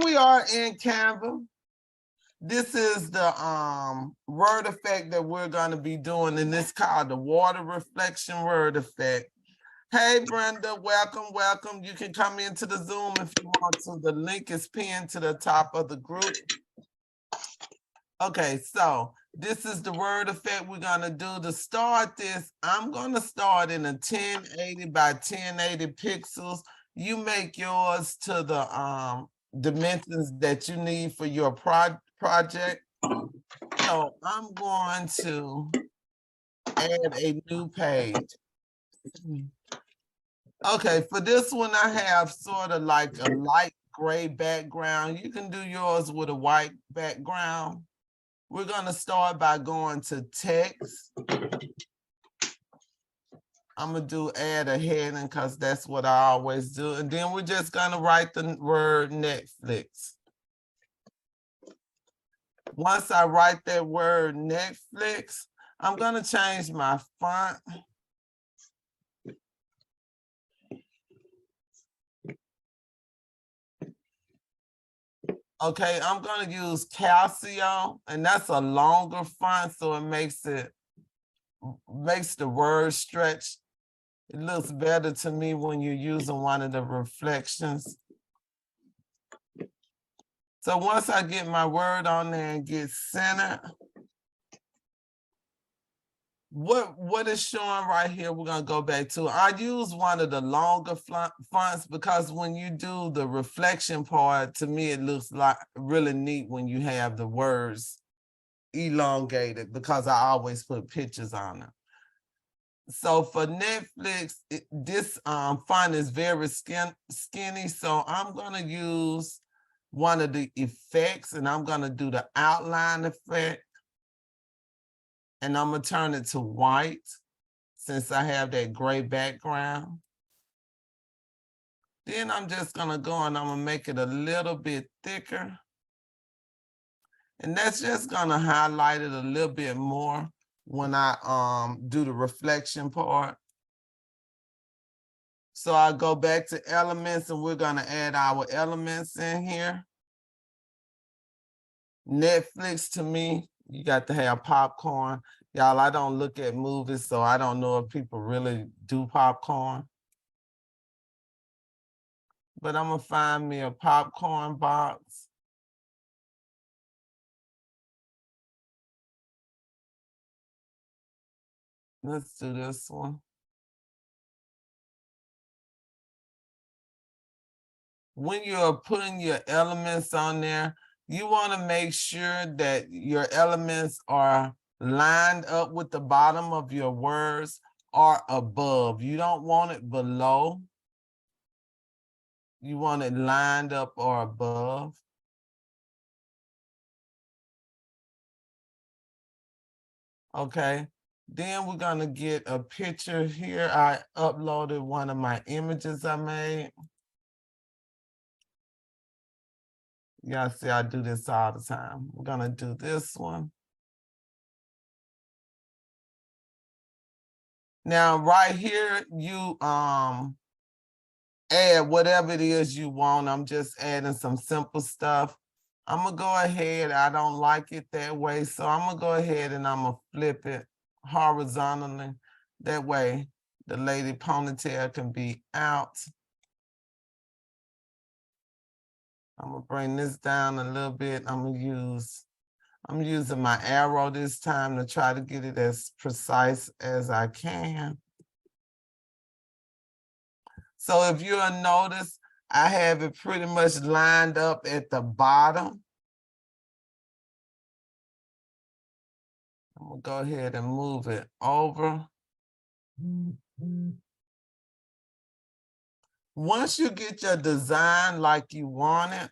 we are in Canva. This is the word effect that we're going to be doing, and this called the water reflection word effect. Hey, Brenda, welcome, welcome. You can come into the Zoom if you want to. The link is pinned to the top of the group. Okay, so this is the word effect we're going to do. To start this, I'm going to start in a 1080 by 1080 pixels. You make yours to the dimensions that you need for your project. So I'm going to add a new page. Okay, for this one, I have sort of like a light gray background. You can do yours with a white background. We're going to start by going to text. I'm going to do add a heading because that's what I always do. And then we're just going to write the word Netflix. Once I write that word Netflix, I'm going to change my font. Okay, I'm going to use Calcio, and that's a longer font, so it makes the word stretch. It looks better to me when you're using one of the reflections. So once I get my word on there and get centered, what is showing right here, we're going to go back to. I use one of the longer fonts because when you do the reflection part, to me, it looks like really neat when you have the words elongated because I always put pictures on them. So for Netflix, this font is very skinny, so I'm going to use one of the effects, and I'm going to do the outline effect. And I'm going to turn it to white since I have that gray background. Then I'm just going to go and I'm going to make it a little bit thicker. And that's just going to highlight it a little bit more when I do the reflection part. So I go back to elements and we're going to add our elements in here. Netflix, to me, you got to have popcorn. Y'all, I don't look at movies, so I don't know if people really do popcorn. But I'm going to find me a popcorn box. Let's do this one. When you're putting your elements on there, you want to make sure that your elements are lined up with the bottom of your words or above. You don't want it below. You want it lined up or above. Okay, then we're gonna get a picture here. I uploaded one of my images I made. Y'all see I do this all the time. We're gonna do this one. Now, right here, you add whatever it is you want. I'm just adding some simple stuff. I'm gonna go ahead. I don't like it that way, so I'm gonna go ahead and I'm gonna flip it horizontally. That way, the lady ponytail can be out. I'm gonna bring this down a little bit. I'm using my arrow this time to try to get it as precise as I can. So if you'll notice, I have it pretty much lined up at the bottom. I'm gonna go ahead and move it over. Once you get your design like you want it,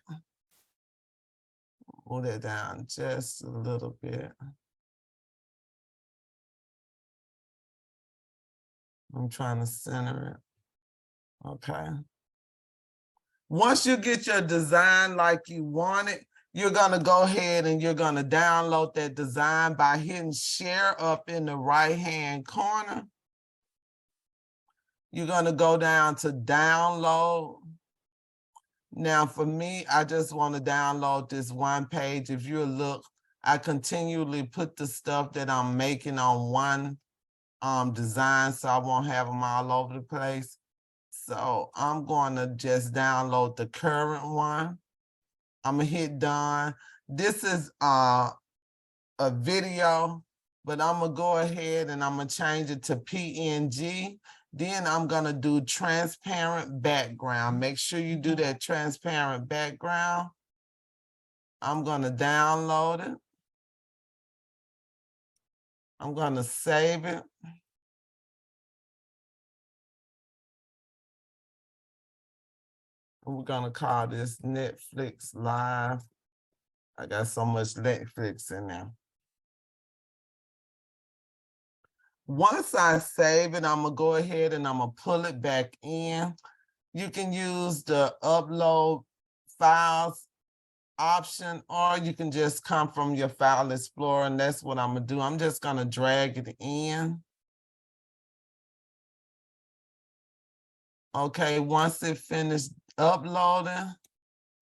move it down just a little bit. I'm trying to center it. Okay. Once you get your design like you want it, you're going to go ahead and you're going to download that design by hitting share up in the right-hand corner. You're going to go down to download. Now for me, I just want to download this one page. If you look, I continually put the stuff that I'm making on one design so I won't have them all over the place. So I'm going to just download the current one. I'm gonna hit done. This is a video, but I'm gonna go ahead and I'm gonna change it to PNG. Then I'm gonna do transparent background. Make sure you do that transparent background. I'm gonna download it. I'm gonna save it. We're gonna call this Netflix Live. I got so much Netflix in there. Once I save it, I'm gonna go ahead and I'm gonna pull it back in. You can use the upload files option, or you can just come from your file explorer, and that's what I'm gonna do. I'm just gonna drag it in. Okay, once it finished uploading,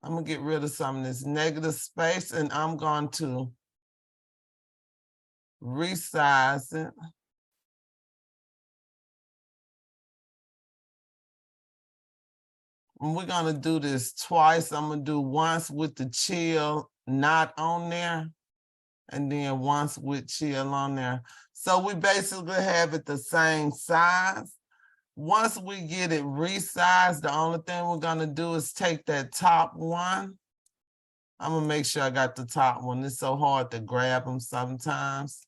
I'm gonna get rid of some of this negative space and I'm going to resize it. And we're gonna do this twice. I'm gonna do once with the chill not on there, and then once with chill on there. So we basically have it the same size. Once we get it resized, the only thing we're gonna do is take that top one. I'm gonna make sure I got the top one. It's so hard to grab them sometimes.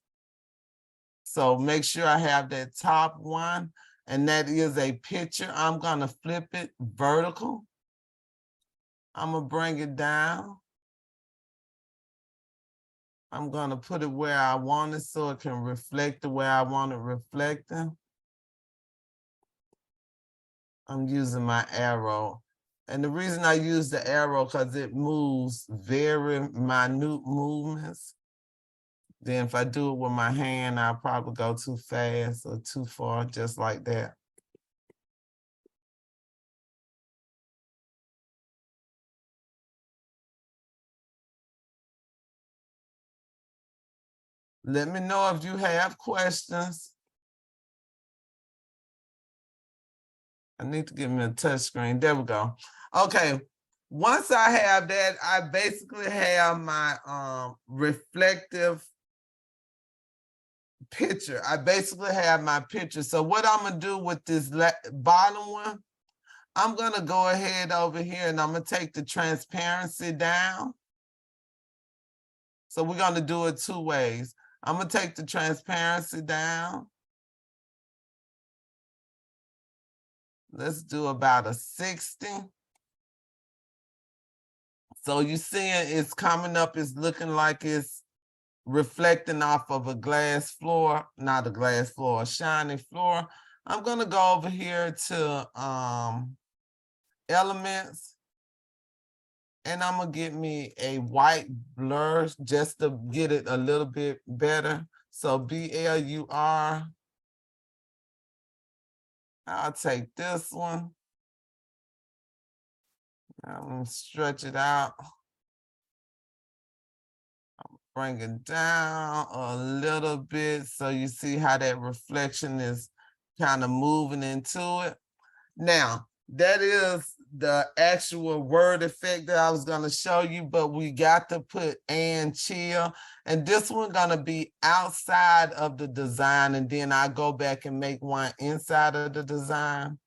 So make sure I have that top one, and that is a picture. I'm gonna flip it vertical. I'm gonna bring it down. I'm gonna put it where I want it so it can reflect the way I want it reflecting. I'm using my arrow. And the reason I use the arrow because it moves very minute movements. Then if I do it with my hand, I'll probably go too fast or too far, just like that. Let me know if you have questions. I need to give me a touch screen. There we go. Okay. Once I have that, I basically have my reflective picture. I basically have my picture. So what I'm gonna do with this bottom one, I'm gonna go ahead over here and I'm gonna take the transparency down. So we're gonna do it two ways. I'm gonna take the transparency down. Let's do about a 60. So you seeing it's coming up, it's looking like it's reflecting off of a glass floor, not a glass floor, a shiny floor. I'm gonna go over here to elements, and I'm gonna get me a white blur just to get it a little bit better. So BLUR, I'll take this one. I'm gonna stretch it out. Bring it down a little bit so you see how that reflection is kind of moving into it. Now, that is the actual word effect that I was going to show you, but we got to put and chill. And this one going to be outside of the design, and then I go back and make one inside of the design.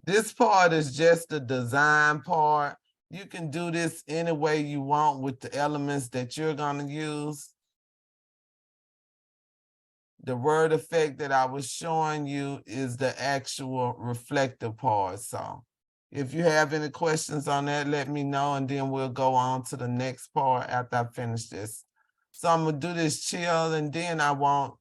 This part is just the design part. You can do this any way you want with the elements that you're going to use. The word effect that I was showing you is the actual reflective part. So if you have any questions on that, let me know, and then we'll go on to the next part after I finish this. So I'm gonna do this chill, and then I want,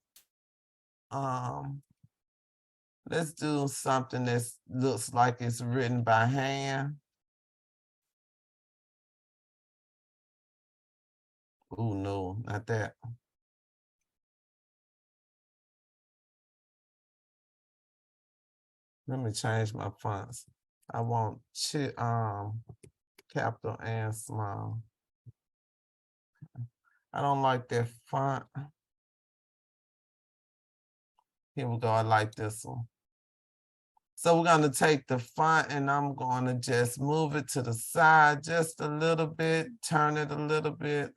let's do something that looks like it's written by hand. Oh no, not that. Let me change my fonts. I want capital and small. I don't like that font. Here we go. I like this one. So we're going to take the font and I'm going to just move it to the side just a little bit, turn it a little bit.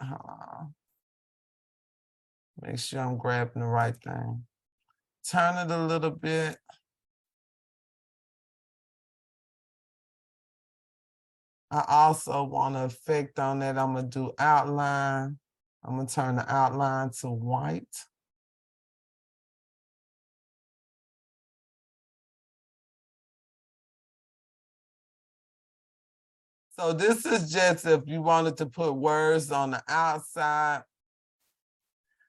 Make sure I'm grabbing the right thing. Turn it a little bit. I also want to effect on that. I'm going to do outline. I'm going to turn the outline to white. So this is just if you wanted to put words on the outside.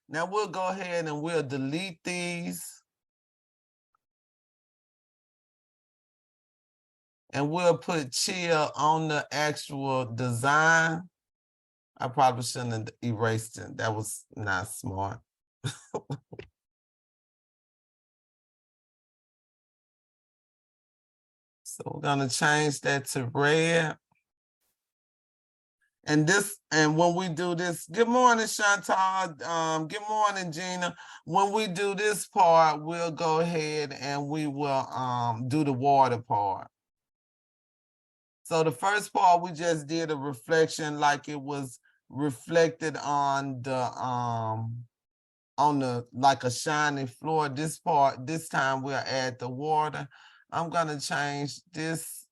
Now we'll go ahead and we'll delete these. And we'll put chill on the actual design. I probably shouldn't have erased it. That was not smart. So we're gonna change that to red. And when we do this, good morning, Chantal. Good morning, Gina. When we do this part, we'll go ahead and we will do the water part. So the first part, we just did a reflection like it was reflected on the like a shiny floor. This part, this time we'll add the water. I'm gonna change this.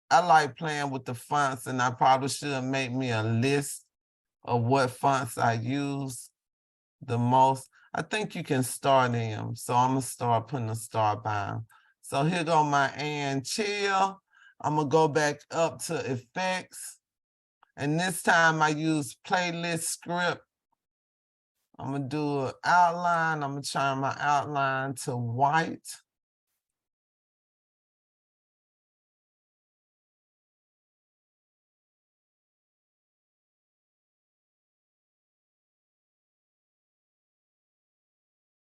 I like playing with the fonts, and I probably should make me a list of what fonts I use the most. I think you can start them. So I'm gonna start putting a star by them. So here go my and chill. I'm gonna go back up to effects. And this time I use playlist script. I'm gonna do an outline. I'm gonna turn my outline to white.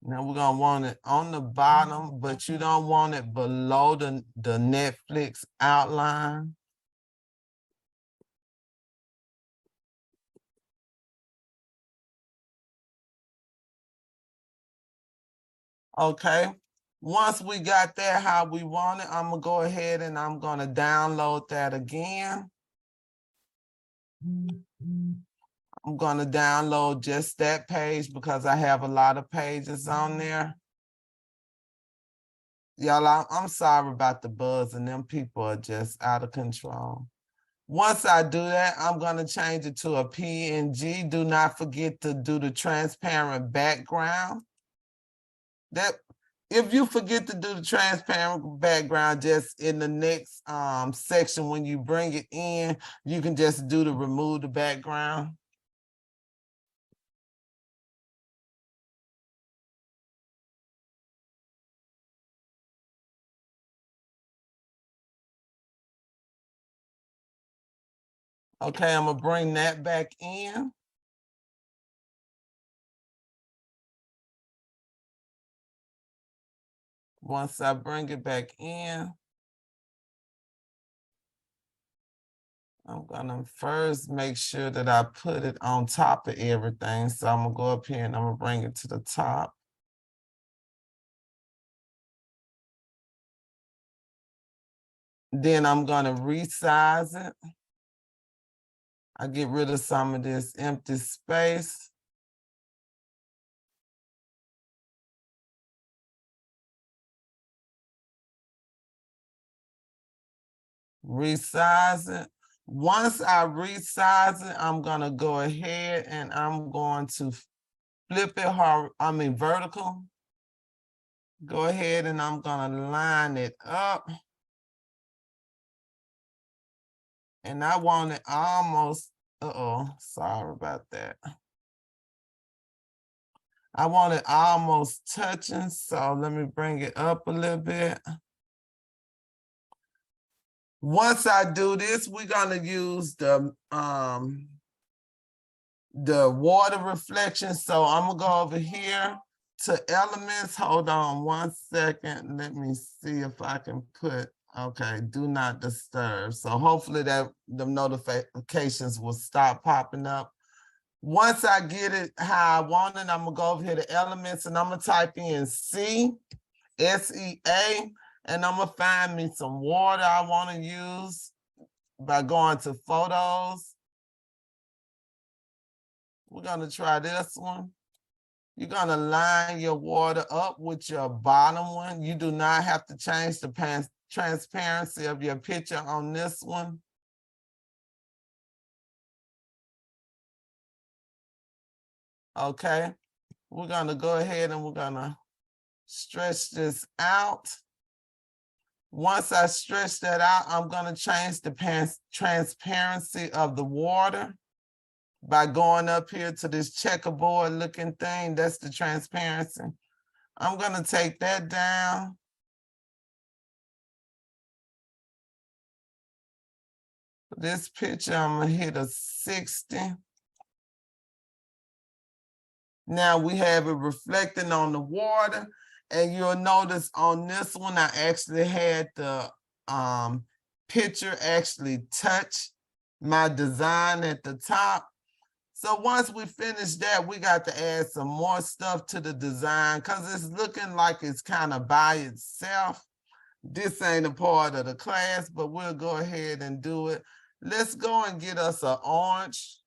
Now we're gonna want it on the bottom, but you don't want it below the Netflix outline. Okay, once we got that how we want it, I'm gonna go ahead and I'm gonna download that again. I'm gonna download just that page because I have a lot of pages on there. Y'all, I'm sorry about the buzz, and them people are just out of control. Once I do that, I'm gonna change it to a PNG. Do not forget to do the transparent background. That if you forget to do the transparent background, just in the next section when you bring it in, you can just do the remove the background. Okay, I'm gonna bring that back in. Once I bring it back in, I'm gonna first make sure that I put it on top of everything. So I'm gonna go up here and I'm gonna bring it to the top. Then I'm gonna resize it. I get rid of some of this empty space. Resize it. Once I resize it, I'm gonna go ahead and I'm going to flip it, vertical. Go ahead and I'm gonna line it up. And I want it almost, sorry about that. I want it almost touching, so let me bring it up a little bit. Once I do this, we're gonna use the water reflection. So I'm gonna go over here to elements, hold on 1 second. Let me see if I can put, okay, do not disturb. So hopefully that the notifications will stop popping up. Once I get it how I want it, I'm gonna go over here to elements and I'm gonna type in C, S-E-A, and I'm gonna find me some water I wanna use by going to photos. We're gonna try this one. You're gonna line your water up with your bottom one. You do not have to change the transparency of your picture on this one. Okay, we're gonna go ahead and we're gonna stretch this out. Once I stretch that out, I'm gonna change the transparency of the water by going up here to this checkerboard looking thing. That's the transparency. I'm gonna take that down. This picture, I'm gonna hit a 60. Now we have it reflecting on the water, and you'll notice on this one, I actually had the picture actually touch my design at the top. So once we finish that, we got to add some more stuff to the design because it's looking like it's kind of by itself. This ain't a part of the class, but we'll go ahead and do it. Let's go and get us an orange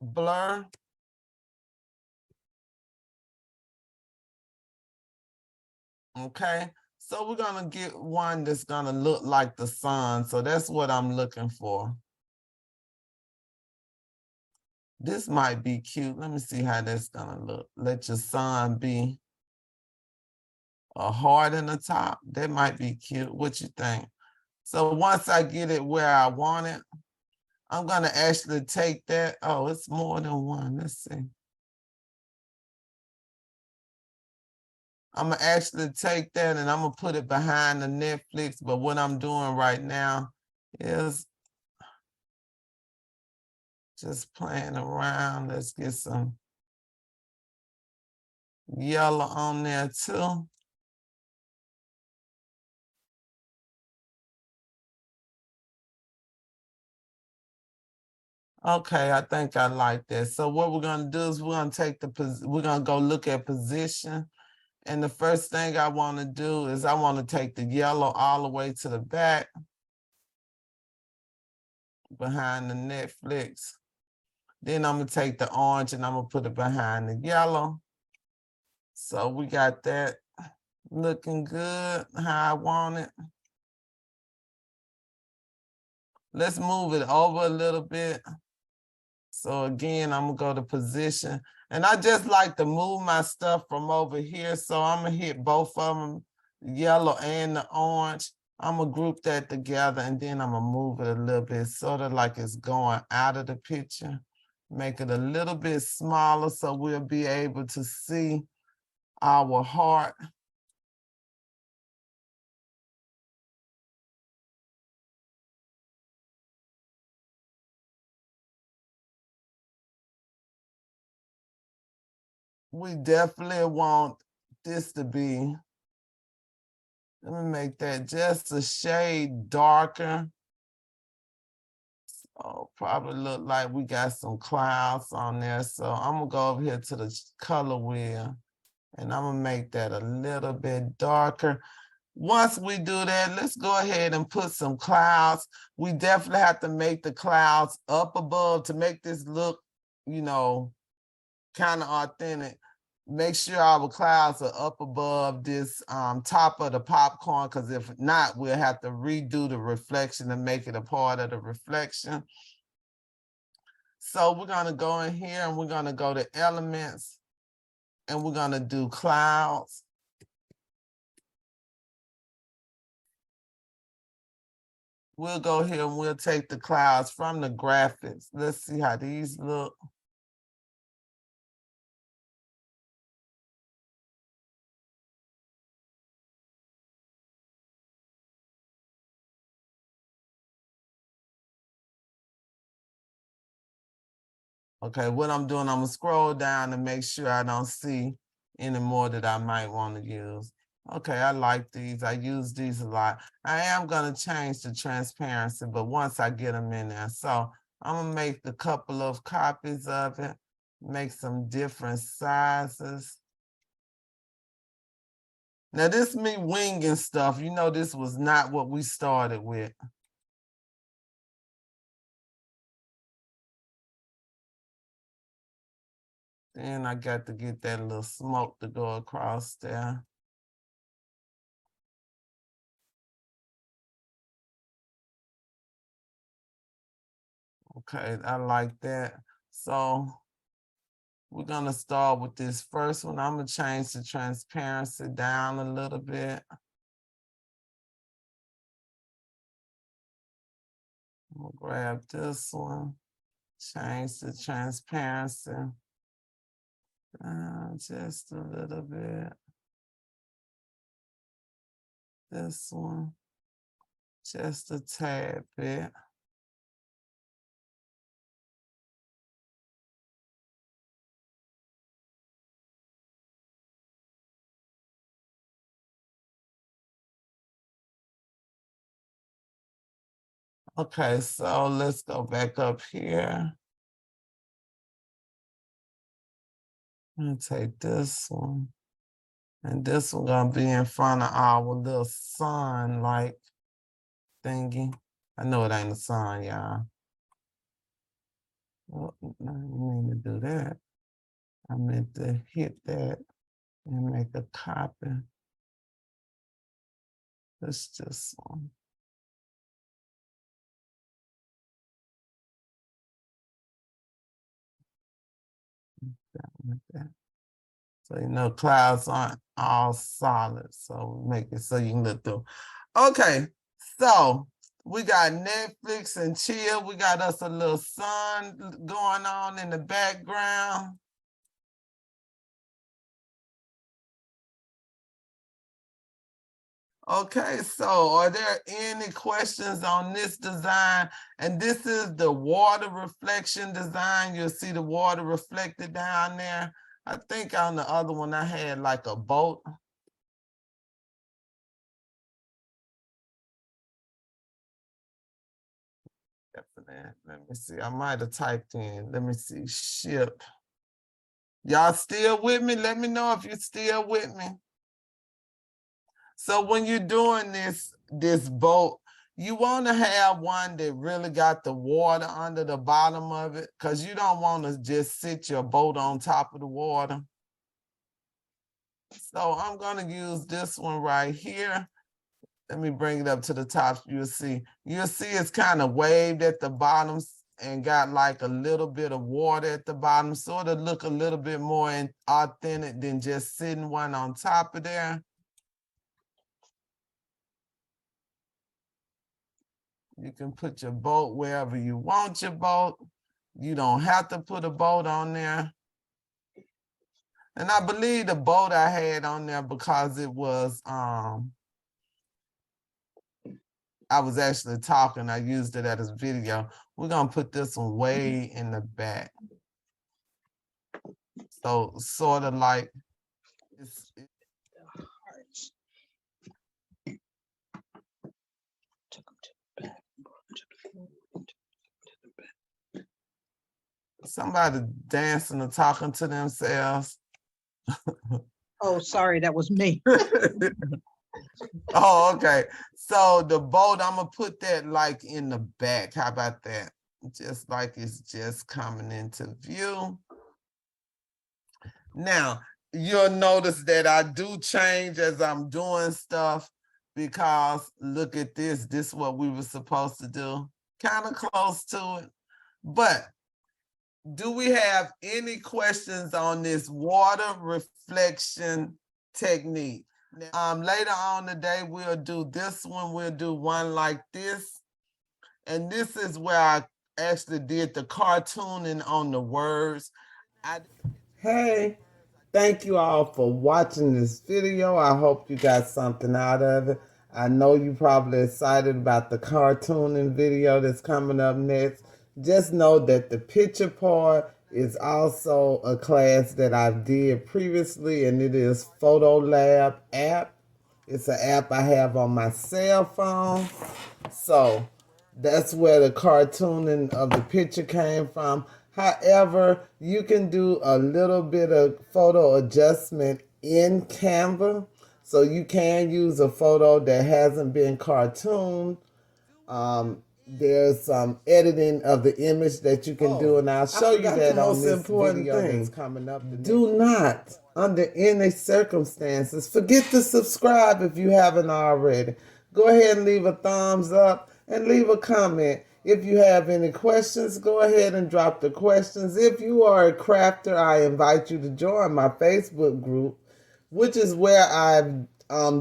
blur. Okay, so we're gonna get one that's gonna look like the sun. So that's what I'm looking for. This might be cute. Let me see how that's gonna look. Let your sun be a heart in the top. That might be cute. What you think? So once I get it where I want it, I'm gonna actually take that. Oh, it's more than one. Let's see. I'm gonna actually take that and I'm gonna put it behind the Netflix. But what I'm doing right now is just playing around. Let's get some yellow on there too. Okay, I think I like that. So what we're gonna do is we're gonna go look at position. And the first thing I wanna do is I wanna take the yellow all the way to the back behind the Netflix. Then I'm gonna take the orange and I'm gonna put it behind the yellow. So we got that looking good, how I want it. Let's move it over a little bit. So again, I'm gonna go to position. And I just like to move my stuff from over here. So I'm gonna hit both of them, yellow and the orange. I'm gonna group that together and then I'm gonna move it a little bit, sort of like it's going out of the picture. Make it a little bit smaller so we'll be able to see our heart. We definitely want this to be, let me make that just a shade darker. Oh, probably look like we got some clouds on there. So I'm gonna go over here to the color wheel and I'm gonna make that a little bit darker. Once we do that, let's go ahead and put some clouds. We definitely have to make the clouds up above to make this look, you know, kind of authentic. Make sure our clouds are up above this top of the popcorn, because if not, we'll have to redo the reflection and make it a part of the reflection. So we're gonna go in here and we're gonna go to elements and we're gonna do clouds. We'll go here and we'll take the clouds from the graphics. Let's see how these look. Okay, what I'm doing, I'm gonna scroll down and make sure I don't see any more that I might want to use. Okay, I like these. I use these a lot. I am gonna change the transparency, but once I get them in there. So I'm gonna make a couple of copies of it, make some different sizes. Now this me winging stuff. You know, this was not what we started with. Then I got to get that little smoke to go across there. Okay, I like that. So we're gonna start with this first one. I'm gonna change the transparency down a little bit. I'm gonna grab this one, change the transparency just a little bit. This one, just a tad bit. Okay, so let's go back up here. I'm gonna take this one. And this one gonna be in front of our little sun like thingy. I know it ain't a sun, y'all. Well, I didn't mean to do that. I meant to hit that and make a copy. Let's just like that. So you know clouds aren't all solid. So make it so you can look through. Okay, so we got Netflix and chill. We got us a little sun going on in the background. Okay, so are there any questions on this design? And this is the water reflection design. You'll see the water reflected down there. I think on the other one I had like a boat. Let me see. I might have typed in. Let me see. Ship. Y'all still with me? Let me know if you're still with me. So when you're doing this boat, you want to have one that really got the water under the bottom of it, because you don't want to just sit your boat on top of the water. So I'm going to use this one right here. Let me bring it up to the top. You'll see it's kind of waved at the bottom and got like a little bit of water at the bottom, sort of look a little bit more authentic than just sitting one on top of there. You can put your boat wherever you want your boat. You don't have to put a boat on there. And I believe the boat I had on there because it was I was actually talking. I used it as a video. We're gonna put this one way in the back. So sort of like somebody dancing or talking to themselves. Oh, sorry, that was me. Oh, okay. So the boat, I'm gonna put that like in the back. How about that? Just like it's just coming into view. Now, you'll notice that I do change as I'm doing stuff because look at this. This is what we were supposed to do. Kind of close to it. But do we have any questions on this water reflection technique? Later on today, we'll do this one. We'll do one like this. And this is where I actually did the cartooning on the words. Hey, thank you all for watching this video. I hope you got something out of it. I know you're probably excited about the cartooning video that's coming up next. Just know that the picture part is also a class that I did previously, and it is Photo Lab app. It's an app I have on my cell phone. So that's where the cartooning of the picture came from. However, you can do a little bit of photo adjustment in Canva. So you can use a photo that hasn't been cartooned. There's some editing of the image that you can do, and I'll show you that on this video that's coming up. Do not, under any circumstances, forget to subscribe if you haven't already. Go ahead and leave a thumbs up and leave a comment. If you have any questions, go ahead and drop the questions. If you are a crafter, I invite you to join my Facebook group, which is where I'm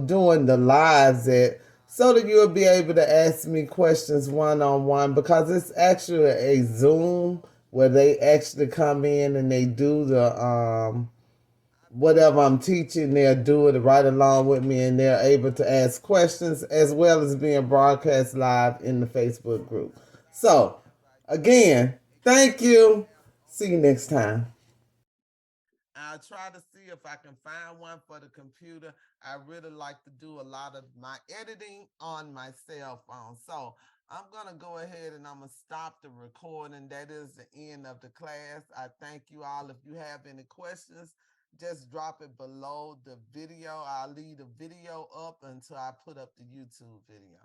doing the lives at, so that you'll be able to ask me questions one-on-one, because it's actually a Zoom where they actually come in and they do the whatever I'm teaching, they'll do it right along with me, and they're able to ask questions as well as being broadcast live in the Facebook group. So, again, thank you. See you next time. I'll try to see if I can find one for the computer. I really like to do a lot of my editing on my cell phone. So I'm going to go ahead and I'm going to stop the recording. That is the end of the class. I thank you all. If you have any questions, just drop it below the video. I'll leave the video up until I put up the YouTube video.